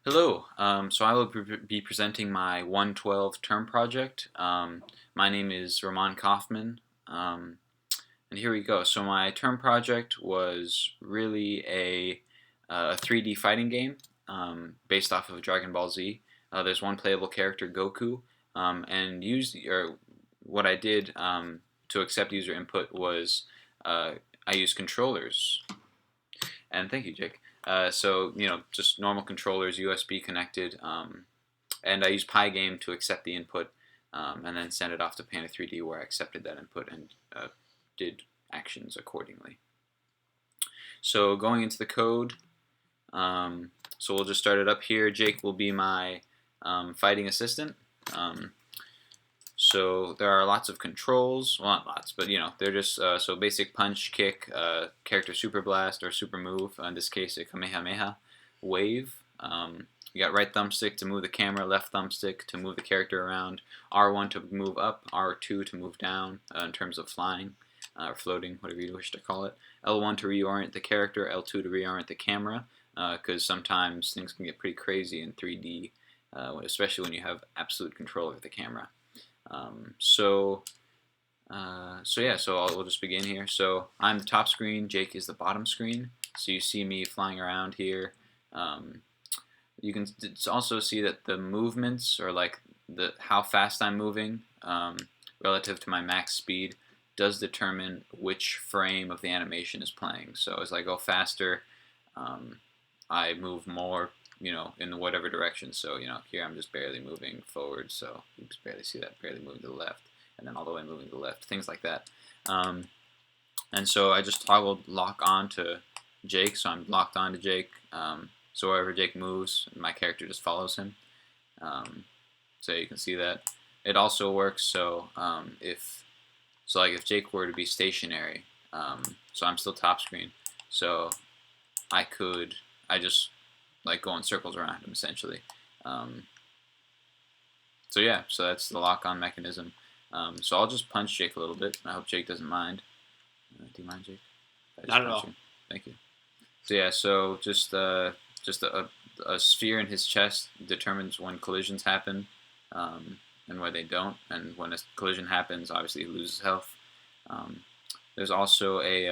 Hello, so I will be presenting my 112 term project. My name is Ramon Kaufman, and here we go. So my term project was really a 3D fighting game based off of Dragon Ball Z. There's one playable character, Goku, and what I did to accept user input was uh, I used controllers. And thank you, Jake. So just normal controllers, USB connected, and I used Pygame to accept the input, and then send it off to Panda 3D where I accepted that input and did actions accordingly. So going into the code, so we'll just start it up here. Jake will be my fighting assistant. So there are lots of controls, well not lots, but they're just so basic punch, kick, character super blast or super move. In this case, a Kamehameha wave. You got right thumbstick to move the camera, left thumbstick to move the character around, R1 to move up, R2 to move down in terms of flying or floating, whatever you wish to call it. L1 to reorient the character, L2 to reorient the camera, because sometimes things can get pretty crazy in 3D, especially when you have absolute control over the camera. We'll just begin here. So I'm the top screen, Jake is the bottom screen. So you see me flying around here. You can also see that the movements, or like how fast I'm moving relative to my max speed, does determine which frame of the animation is playing. So as I go faster, I move more, in whatever direction. So, here I'm just barely moving forward, so you just barely see that, barely moving to the left, and then all the way moving to the left, things like that. And so I just toggled lock on to Jake, so I'm locked on to Jake. So wherever Jake moves, my character just follows him. So you can see that. It also works so if Jake were to be stationary, so I'm still top screen, so I just like go in circles around him essentially. So that's the lock-on mechanism. So I'll just punch Jake a little bit. I hope Jake doesn't mind. Do you mind, Jake? Not at all. Thank you. So just a sphere in his chest determines when collisions happen, and where they don't. And when a collision happens, obviously he loses health. There's also a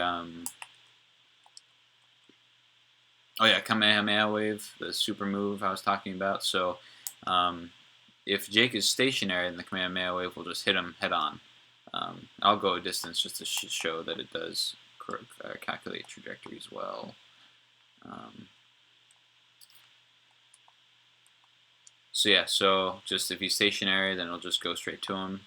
Kamehameha wave, the super move I was talking about. So if Jake is stationary, then the Kamehameha wave will just hit him head on. I'll go a distance just to show that it does calculate trajectories well. So just if he's stationary, then it'll just go straight to him.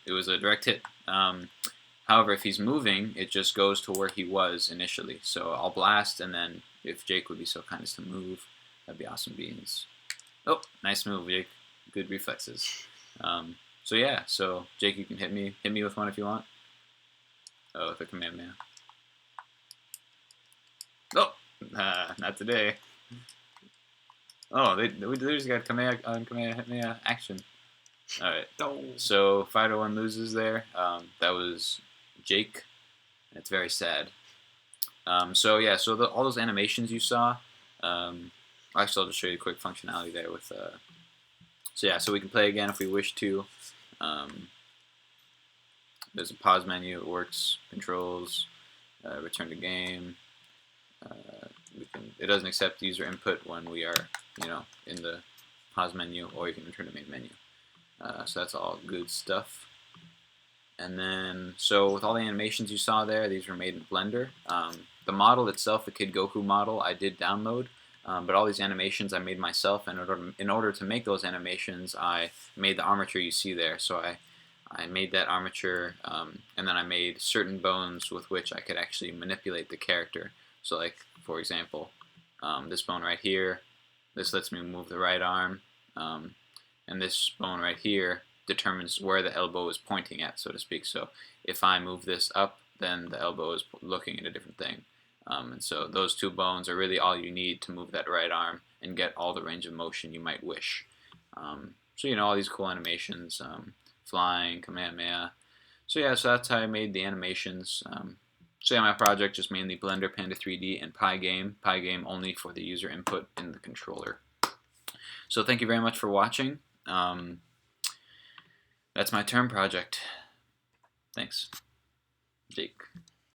It was a direct hit. However, if he's moving, it just goes to where he was initially. So I'll blast, and then if Jake would be so kind as to move, that'd be awesome beans. Oh, nice move, Jake. Good reflexes. So Jake, you can hit me with one if you want. Oh, with a Kamehameha. Oh, not today. Oh, they just got Kamehameha action. All right. No. So Fighter 1 loses there. That was Jake. It's very sad. All those animations you saw. Actually, I'll just show you a quick functionality there with. So we can play again if we wish to. There's a pause menu. It works. Controls. Return to game. It doesn't accept user input when we are, in the pause menu, or you can return to main menu. So that's all good stuff. And then, so with all the animations you saw there, these were made in Blender. The model itself, the Kid Goku model, I did download, but all these animations I made myself. And in order to make those animations, I made the armature you see there. So I made that armature, and then I made certain bones with which I could actually manipulate the character. So like, for example, this bone right here, this lets me move the right arm, and this bone right here determines where the elbow is pointing at, so to speak. So if I move this up, then the elbow is looking at a different thing. And so those two bones are really all you need to move that right arm and get all the range of motion you might wish. All these cool animations, flying, Kamehameha. So that's how I made the animations. My project just mainly Blender, Panda 3D, and Pygame. Pygame only for the user input in the controller. So thank you very much for watching. That's my term project. Thanks, Jake.